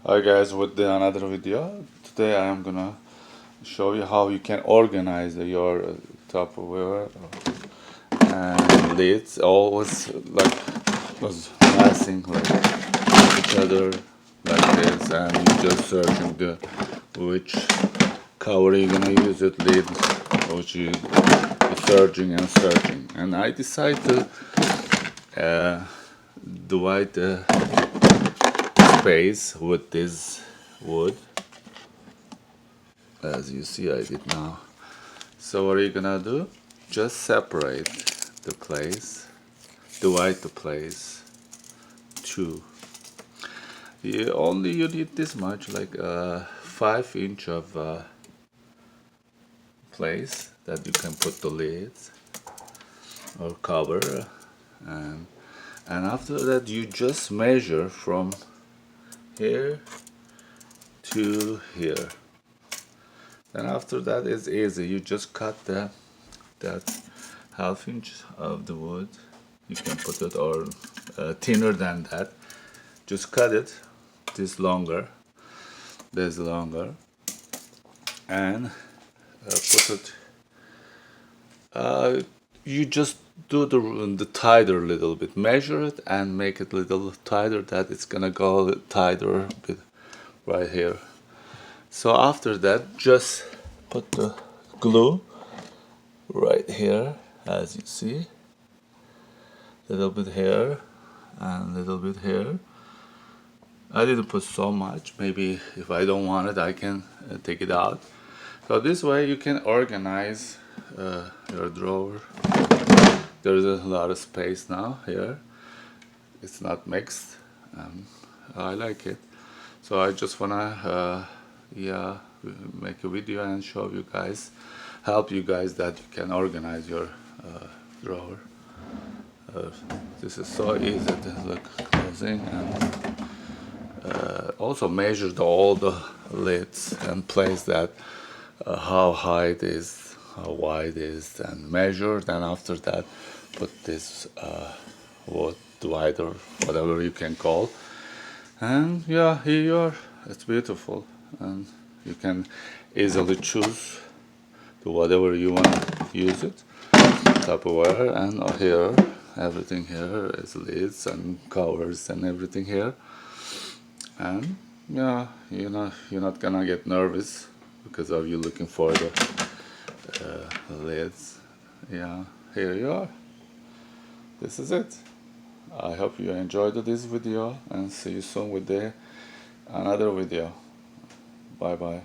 Hi guys, with another video. Today I am gonna show you how you can organize your Tupperware and lids. Always like was messing like each other like this, and you just searching the which cover you're gonna use it, lid, which you searching and searching. And I decided to divide the space with this wood, as you see I did now. So what are you gonna do? Just separate the place, divide the place two. You need this much, like 5 inch of place that you can put the lids or cover, and after that you just measure from here to here. Then after that it's easy. You just cut that 1/2 inch of the wood. You can put it or thinner than that. Just cut it this longer, and put it. You just do the tighter a little bit. Measure it and make it a little tighter. That it's gonna go tighter bit right here. So after that, just put the glue right here, as you see. Little bit here and little bit here. I didn't put so much. Maybe if I don't want it, I can take it out. So this way you can organize your drawer. There's a lot of space now here. It's not mixed. I like it. So I just wanna make a video and show you guys, help you guys that you can organize your drawer. This is so easy to look closing, and also measure all the lids and place that how high it is, how wide it is, and measure. Then after that put this wood divider, whatever you can call, and yeah, here you are. It's beautiful, and you can easily choose to whatever you want to use it. Tupperware, and here everything here is lids and covers and everything here. And yeah, you're not gonna get nervous because of you looking for the lids. Yeah, here you are. This is it. I hope you enjoyed this video, and see you soon with another video. Bye bye.